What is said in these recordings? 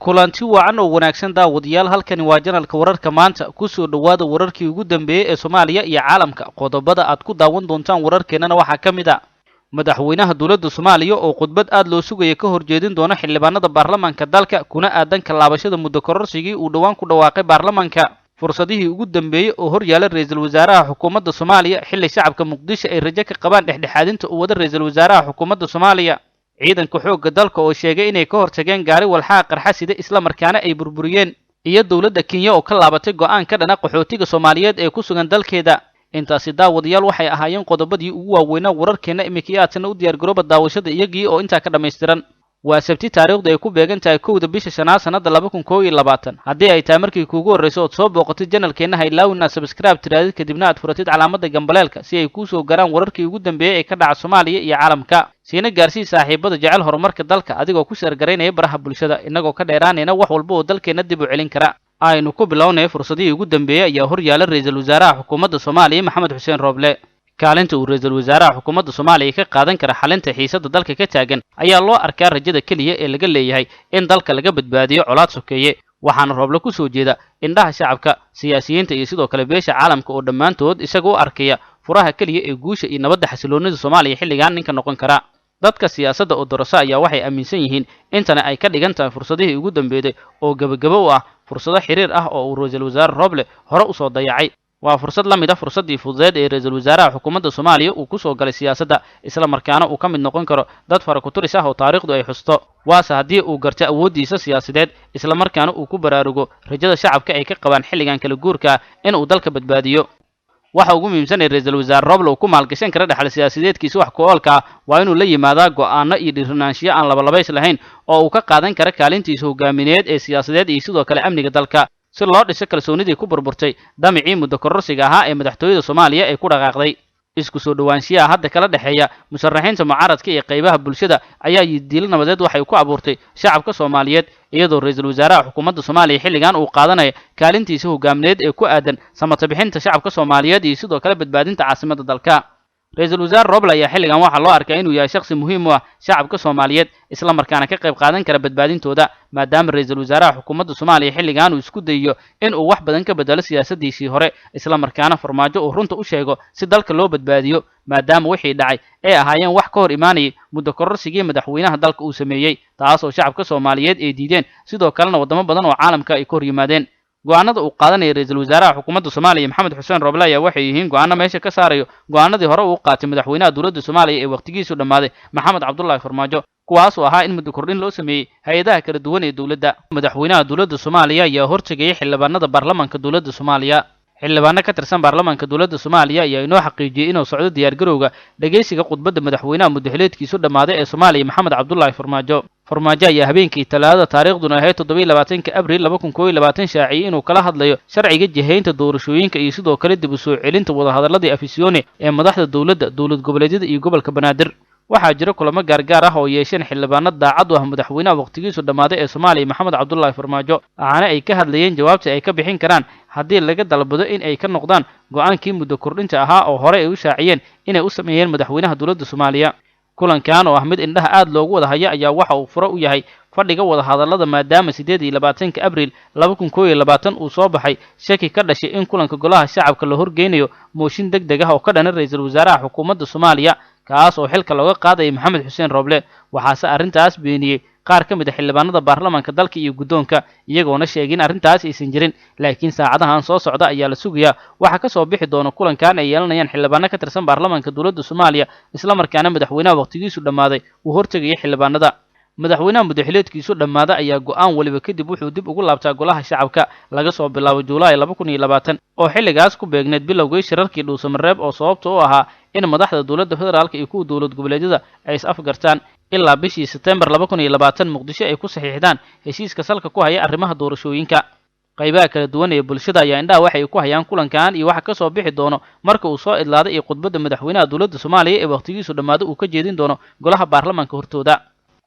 kulanti wacan oo wanaagsan daawadayaal halkani waa janalka wararka maanta ku soo dhawaada wararkii ugu dambeeyay ee Soomaaliya iyo caalamka qodobada aad ku daawan doontaan wararkeenana waxaa kamid ah madaxweynaha dawladda Soomaaliya oo khudbad aad loo sugayay ka horjeedin doona xildhibaanada baarlamaanka dalka kuna aadan ka laabashada muddo kororsigii uu dhawaan ku dhawaaqay baarlamaanka fursadihii ugu dambeeyay oo hor yaala ra'iisul wasaaraha xukuumadda Soomaaliya xilli shacabka Muqdisho ay rajo ka qabaan dhexdhexaadinta u wada ra'iisul wasaaraha xukuumadda Soomaaliya ciidanka xoogga dalka oo sheegay inay ka hortageen gaari walxaha qarxa sida isla markaana ay burburiyeen iyo dawladda Kenya oo ka laabatay go'aan ka dhana qaxootiga Soomaaliyeed ee ku sugan dalkeeda intaasi daawadayaal waxay ahaayeen qodobadii ugu waaweynaa wararkeena imikayaadna u diyaar garooba daawashada iyagii oo inta ka dhameystiran waa sabti taariikhdu ay ku beegan tahay 1 bisha shanaad sanada 2021 haddii ay tahay markii kuugu horreysay oo soo booqatay channelkeena ha ilaawina subscribe tiraadid kadibna aad furatid calaamadda gambaleelka si ay kuu soo garaan wararkii ugu dambeeyay ee ka dhaca Soomaaliya iyo caalamka siina gaarsii saaxiibada jecel horumarka dalka adigoo ku share gareynaya baraha bulshada inagoo ka dheeraanayna wax walba oo dalkeena dib u celin kara aynu ku bilownay fursadihii ugu dambeeyay ayaa hor yaala ra'iisul wasaaraha xukuumadda Soomaaliya Maxamed Xuseen Roble kaalinta uu ra'iisul wasaaraha xukuumadda Soomaaliya ka qaadan kara xalinta xiisadda dalka ka taagan ayaa loo arkaa rajada kaliya ee laga leeyahay in dalka laga badbaadiyo colaad sokeeye waxaana Roble ku soo jeeda indhaha shacabka siyaasiyiinta iyo sidoo kale beesha caalamka oo dhammaantood isagoo arkaya furaha kaliya ee guusha iyo nabadda xasiloonida Soomaaliya xilligan ninka noqon kara dadka siyaasadda oo dorasa ayaa waxay aaminsan yihiin intana ay ka dhigan tahay fursadihii ugu dambeeyay oo gabagabo ah fursado xiriir ah oo uu ra'iisul wasaare Roble hore u soo dayacay waa fursad la mid ah fursadii fududeed ee ra'iisul wasaaraha xukuumadda Soomaaliya uu ku soo galay siyaasadda isla markaana uu ka mid noqon karo dad fara ku turis ah oo taariikhdu ay xusto waase haddii uu garto awoodiisa siyaasadeed isla markaana uu ku baraarugo rajada shacabka ay ka qabaan xilligan kala guurka in uu dalka badbaadiyo waxa ugu muhiimsan ee ra'iisul wasaare Roble uu ku maalgashan kara dhaxal siyaasadeedkiisa wax ku oolka waa inuu la yimaadaa go'aano iyo dhiirranaanshiyo aan labalabays lahayn oo uu ka qaadan kara kaalintiisa hogaamineed ee siyaasadeed iyo sidoo kale amniga dalka si loo dhiso kalsoonidii ku burburtay damicii muddo kororsiga ahaa ee madaxtooyada Soomaaliya ay ku dhaqaaqday isku soo dhawaanshiyaha hadda kala dhaxeeya musharaxiinta mucaaradka iyo qaybaha bulshada ayaa yidiil nabadeed waxay ku abuurtay shacabka Soomaaliyeed iyadoo ra'iisul wasaaraha xukuumadda Soomaaliya xilligan uu qaadanayo kaalintiisa hogaamineed ee ku aadan samata bixinta shacabka Soomaaliyeed iyo sidoo kale badbaadinta caasimadda dalka ra'iisul wasaare Roble ayaa xilligan waxa loo arkaa inuu yahay shakhsi muhiim u ah shacabka Soomaaliyeed isla markaana ka qayb qaadan kara badbaadintooda maadaama ra'iisul wasaaraha xukuumadda Soomaaliya xilligan uu isku dayo in uu wax badan ka bedelo siyaasadiisii hore isla markaana farmaajo uu runta u sheego si dalka loo badbaadiyo maadaama wixii dhacay ay ahaayeen wax ka hor imaanayay muddo kororsigii madaxweynaha dalka uu sameeyay taas oo shacabka Soomaaliyeed ay diideen sidoo kalena wadamo badan oo caalamka ay ka hor yimaadeen go'aanada uu qaadanay ra'iisul wasaaraha xukuumadda Soomaaliya Maxamed Xuseen Roble ayaa waxay yihiin go'aano meesha ka saarayo go'aanadii hore uu qaatay madaxweynaha dawladda Soomaaliya ee waqtigiisu dhamaaday Maxamed Cabdullaahi Farmaajo kuwaas oo ahaa in muddo kordhin loo sameeyay hay'adaha kala duwan ee dawladda madaxweynaha dawladda Soomaaliya ayaa hortagay xildhibaanada baarlamaanka dawladda Soomaaliya xildhibaano ka tirsan baarlamaanka dawladda Soomaaliya ayaa inoo xaqiijiyay inuu socdo diyaar garowga dhageysiga khudbadda madaxweynaha muddaxileedkiisu dhamaaday ee Soomaaliya Maxamed Cabdullaahi Farmaajo ayaa habeenkii Talaadada taariikhduna ahayd 27 Abriil 2021 shaaciyay inuu kala hadlayo sharciga jihaynta doorashooyinka iyo sidoo kale dib u soo celinta wadahadaladii afisyooni ee madaxda dawlad goboleedyada iyo gobolka Banaadir waxaa jira kulamo gaargaar ah oo yeesheen xildhibaanada daacad u ah madaxweynaha waqtigiisu dhamaaday ee Soomaaliya Maxamed Cabdullaahi Farmaajo waxaana ay ka hadlayeen jawaabta ay ka bixin karaan haddii laga dalbado in ay ka noqdaan go'aankii muddo kordhinta ahaa oo hore ay u shaaciyeen inay u sameeyeen madaxweynaha dawladda Soomaaliya kulankan oo ah mid indhaha aad loogu wada haya ayaa waxa uu furo u yahay fadhiga wada hadallada maadaama 28 Abriil 2021 uu soo baxay shaki ka dhashay in kulanka golaha shacabka la horgeynayo mooshin degdeg ah oo ka dhan ra'iisul wasaaraha xukuumadda Soomaaliya kaas oo xilka looga qaaday Maxamed Xuseen Roble waxaase arrintaas beeniyay qaar ka mid ah xildhibaanada baarlamaanka dalka iyo guddoonka iyagoona sheegay in arrintaas aysan jirin laakiin saacadahan soo socda ayaa la sugayaa waxa ka soo bixi doona kulankan ay yeelanayaan xildhibaano ka tirsan baarlamaanka dawladda Soomaaliya isla markaana madaxweynaha waqtigiisu dhamaaday uu hortagay xildhibaanada madaxweynaha muddaxileedkiisu dhamaada ayaa go'aan waliba kadib wuxuu dib ugu laabtaa golaha shacabka laga soo bilaabo Juulaay 2020 oo xilligaas ku beegneed bilowgii shirarkii dhuusamareeb oo sababta u ahaa in madaxda dawladda federaalka iyo kuwa dawlad goboleedyada ay is afgartaan ilaa bishii September 2020 Muqdisho ay ku saxiixdaan heshiiska salka ku haya arrimaha doorashooyinka qaybaha kala duwan ee bulshada ayaa indhaha waxay ku hayaan kulankan iyo waxa ka soo bixi doono marka uu soo idlaaday iyo khudbadda madaxweynaha dawladda Soomaaliya ee waqtigiisu dhamaado uu ka jeedin doono golaha baarlamaanka hortooda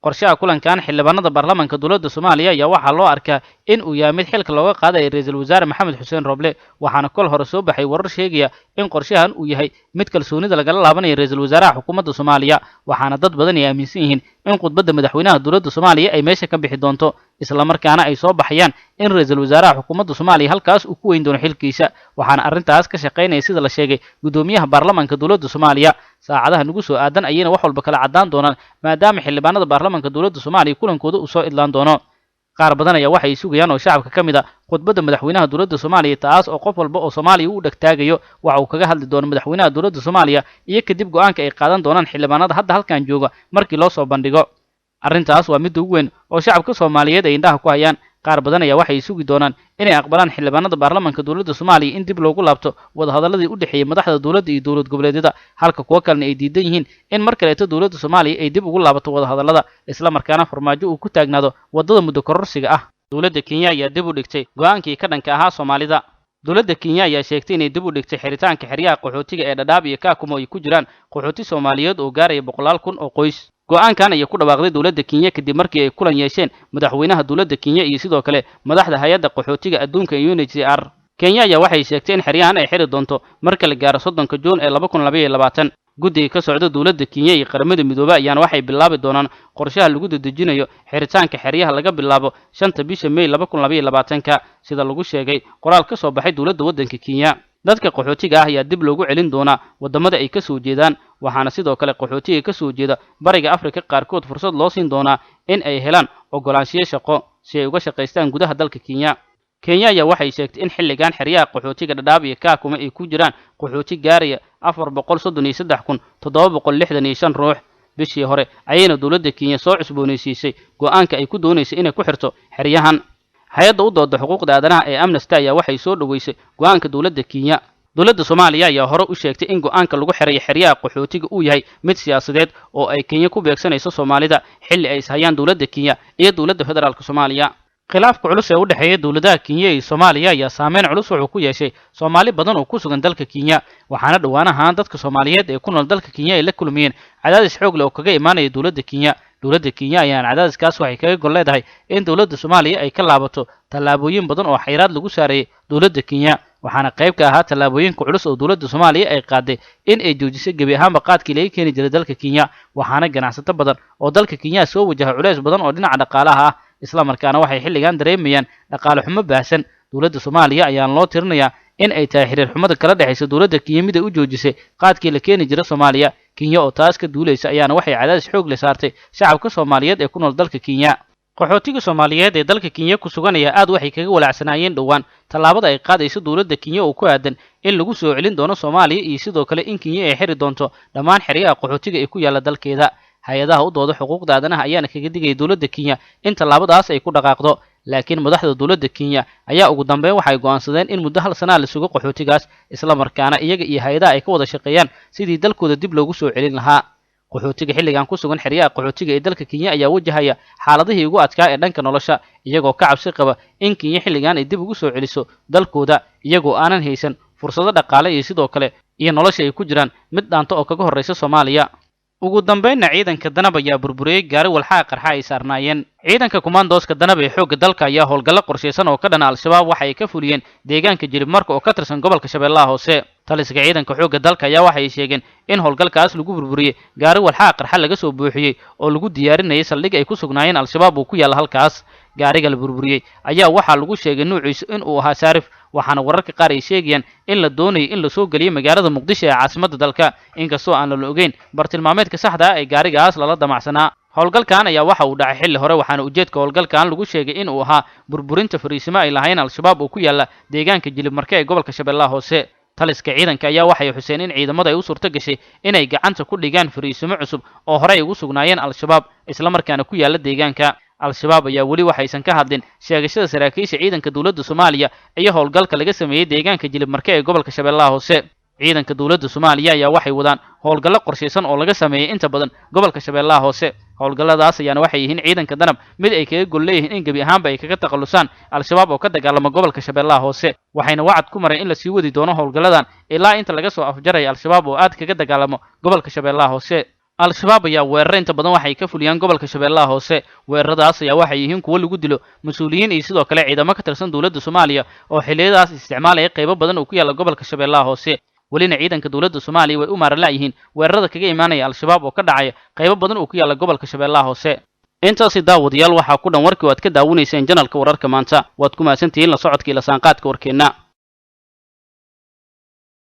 qorshaha kulankan xildhibaanada baarlamaanka dowladda Soomaaliya ayaa waxaa loo arkaa in uu yahay mid xilka looga qaaday ra'iisul wasaare Maxamed Xuseen Roble waxaana kol hore soo baxay warar sheegaya in qorshahan uu yahay mid kalsoonida lagala laabanayo ra'iisul wasaaraha xukuumadda Soomaaliya waxaana dad badan ay aaminsan yihiin in khudbadda madaxweynaha dowladda Soomaaliya ay meesha ka bixi doonto isla markaana ay soo baxayaan in ra'iisul wasaaraha xukuumadda Soomaaliya halkaas uu ku weyn doono xilkiisa waxaana arrintaas ka shaqeynaya sida la sheegay gudoomiyaha baarlamaanka dowladda Soomaaliya saacadaha nagu soo aadan ayayna wax walba kala cadaan doonaan maadaama xildhibaanada baarlamaanka dowladda Soomaaliya kulankooda uu soo idlaan doono qaar badan ayaa waxay sugayaan oo shacabka ka mid ah khudbadda madaxweynaha dowladda Soomaaliya taas oo qof walba oo Soomaaliya u dhagtaagayo waxa uu kaga hadli doono madaxweynaha dowladda Soomaaliya iyo kadib go'aanka ay qaadan doonaan xildhibaanada hadda halkan jooga markii loo soo bandhigo arrintaas waa mid ugu weyn oo shacabka Soomaaliyeed ay indhaha ku hayaan qaar badan ayaa waxay sugi doonaan inay aqbalaan xildhibaanada baarlamaanka dowladda Soomaaliya in dib loogu laabto wadahadaladii u dhaxeeyay madaxda dowladda iyo dowlad goboleedyada halka kuwa kalena ay diidan yihiin in mar kale dowladda Soomaaliya ay dib ugu laabato wadahadalada isla markaana farmaajo uu ku taagnaado wadada muddo kororsiga ah dowladda Kenya ayaa dib u dhigtay go'aankii ka dhanka ahaa Soomaalida dowladda Kenya ayaa sheegtay inay dib u dhigtay xiritaanka xeryaha qaxootiga ee Dadaab iyo Kakumo ay ku jiraan qaxooti Soomaaliyeed oo gaaraya 100,000 oo qoys go'aankan ayaa ku dhawaaqday dowladda Kenya kadib markii ay kulan yeesheen madaxweynaha dowladda Kenya iyo sidoo kale madaxda hay'adda qaxootiga adduunka UNHCR Kenya ayaa waxay sheegtay in xeryahan ay xiri doonto marka la gaaro 30 Juun ee 2022 guddiga ka socda dowladda Kenya iyo qaramada midoobay ayaana waxay bilaabi doonaan qorshaha lagu dedejinayo xiritaanka xeryaha laga bilaabo 5 bisha May 2022 sida lagu sheegay qoraal ka soo baxay dowladda waddanka Kenya dadka qaxootiga ah ayaa dib loogu celin doonaa wadamada ay ka soo jeedaan waxaana sidoo kale qaxootiga ka soo jeeda bariga Afrika qaarkood fursad loo siin doonaa in ay helaan ogolaanshiyo shaqo si ay uga shaqeystaan gudaha dalka Kenya Kenya ayaa waxay sheegtay in xilligan xeryaha qaxootiga Dadaab iyo Kakumo ay ku jiraan qaxooti gaaraya 433,765 ruux bishii hore ayayna dowladda Kenya soo cusboonaysiisay go'aanka ay ku doonaysay inay ku xirto xeryahan hay'adda u dooda xuquuqda aadanaha ee Amnesty ayaa waxay soo dhaweysay go'aanka dowladda Kenya dowladda Soomaaliya ayaa hore u sheegtay in go'aanka lagu xiray xeryaha qaxootiga uu yahay mid siyaasadeed oo ay Kenya ku beegsanayso Soomaalida xilli ay ishayaan dowladda Kenya iyo dowladda federaalka Soomaaliya khilaafka culus ee u dhaxeeya dowladaha Kenya iyo Soomaaliya ayaa saameyn culus wuxuu ku yeeshay Soomaali badan oo ku sugan dalka Kenya waxaana dhawaanahan dadka Soomaaliyeed ee ku nool dalka Kenya ay la kulmiyeen cadaadis xoog leh oo kaga imaanaya dowladda Kenya ayaan cadaadiskaas waxay kaga gol leedahay in dowladda Soomaaliya ay ka laabato tallaabooyin badan oo xayiraad lagu saaray dowladda Kenya waxaana qayb ka ahaa tallaabooyinka culus oo dowladda Soomaaliya ay qaaday in ay joojisay gabi ahaanba qaadkii laga keeni jiray dalka Kenya waxaana ganacsato badan oo dalka Kenya soo wajahay culays badan oo dhinaca dhaqaalaha ah isla markaana waxay xilligan dareemayaan dhaqaale xumo baahsan dowladda Soomaaliya ayaan loo tirinayaa in ay tahay xiriir xumada kala dhaxaysa dowladda Kenya mid ay u joojisay qaadkii la keeni jiray Soomaaliya Kenya oo taas ka duulaysa ayaana waxay cadaadis xoog leh saartay shacabka Soomaaliyeed ee ku nool dalka Kenya qaxootiga Soomaaliyeed ee dalka Kenya ku suganaya aad waxay kaga walaacsanaayeen dhawaan tallaabada ay qaadayso dowladda Kenya oo ku aadan in lagu soo celin doono Soomaaliya iyo sidoo kale in Kenya ay xiri doonto dhammaan xeryaha qaxootiga ee ku yaala dalkeeda hay'adaha u dooda xuquuqda aadanaha ayaana kaga digay dowladda Kenya in tallaabadaas ay ku dhaqaaqdo laakiin madaxda dowladda Kenya ayaa ugu dambeyn waxay go'aansadeen in muddo hal sano la sugo qaxootigaas isla markaana iyaga iyo hay'adaha ay ka wada shaqeeyaan sidii dalkooda dib loogu soo celin lahaa qaxootiga xilligan ku sugan xeryaha qaxootiga ee dalka Kenya ayaa wajahaya xaaladihii ugu adkaa ee dhanka nolosha iyagoo ka cabsi qaba in Kenya xilligan ay dib ugu soo celiso dalkooda iyagoo aanan haysan fursado dhaqaale iyo sidoo kale iyo nolosha ay ku jiraan mid dhaanto oo kaga horeysa Soomaaliya ugu dambeynna ciidanka danab ayaa burburiyay gaari walxaha qarxa ay saarnaayeen ciidanka kumaandooska danab ee xoogga dalka ayaa howlgallo qorsheysan oo ka dhana al-shabaab waxa ay ka fuliyeen deegaanka Jilibmarka oo ka tirsan gobolka Shabeellaha Hoose taliska ciidanka xoogga dalka ayaa waxay sheegeen in howlgalkaas lagu burburiyay gaari walxaha qarxa laga soo buuxiyay oo lagu diyaarinayay saldhig ay ku sugnaayeen al-shabaab oo ku yaala halkaas gaariga la burburiyay ayaa waxaa lagu sheegay nuuciisa in uu ahaa saarif waxaana wararka qaar ay sheegayaan in la doonayo in la soo geliyo magaalada Muqdisho ee caasimadda dalka inkastoo aan la ogeyn bartilmaameedka saxda ah ee gaarigaas lala damacsanaa howlgalkan ayaa waxa uu dhacay xilli hore waxaana ujeedka howlgalkan lagu sheegay in uu ahaa burburinta fariisimo ay lahayn al-shabaab oo ku yaala deegaanka Jilibmarka ee gobolka Shabeellaha Hoose taliska ciidanka ayaa waxay xuseen in ciidamada ay u suurto gashay inay gacanta ku dhigaan fariisimo cusub oo hore ay ugu sugnaayeen al-shabaab isla markaana ku yaala deegaanka al-shabaab ayaa weli waxaysan ka hadlin sheegashada saraakiisha ciidanka dowladda Soomaaliya iyo howlgalka laga sameeyay deegaanka Jilibmarka ee gobolka Shabeellaha Hoose ciidanka dowladda Soomaaliya ayaa waxay wadaan howlgallo qorsheysan oo laga sameeyay inta badan gobolka Shabeellaha Hoose howlgalladaas ayaana waxay yihiin ciidanka danab mid ay kaga gol leeyihiin in gabi ahaanba ay kaga takhalusaan al-shabaab oo ka dagaalama gobolka Shabeellaha Hoose waxayna wacad ku mareen in la sii wadi doono howlgalladan ilaa inta laga soo afjaraya al-shabaab oo aad kaga dagaalamo gobolka Shabeellaha Hoose al-shabaab ayaa weeraro inta badan waxay ka fuliyaan gobolka shabeellaha hoose weeraradaas ayaa waxay yihiin kuwo lagu dilo mas-uuliyiin iyo sidoo kale ciidamo ka tirsan dowladda Soomaaliya oo xilliyadaas isticmaalaya qaybo badan oo ku yaala gobolka shabeellaha hoose welina ciidanka dowladda Soomaaliya way u maaralaayihiin weerarada kaga imaanaya al-shabaab oo ka dhacaya qaybo badan oo ku yaala gobolka shabeellaha hoose intaasi daawadayaal waxaa ku dhan warkii oo aad ka daawanayseen janalka wararka maanta waad ku mahadsantihiin la socodkii la saanqaadka warkeena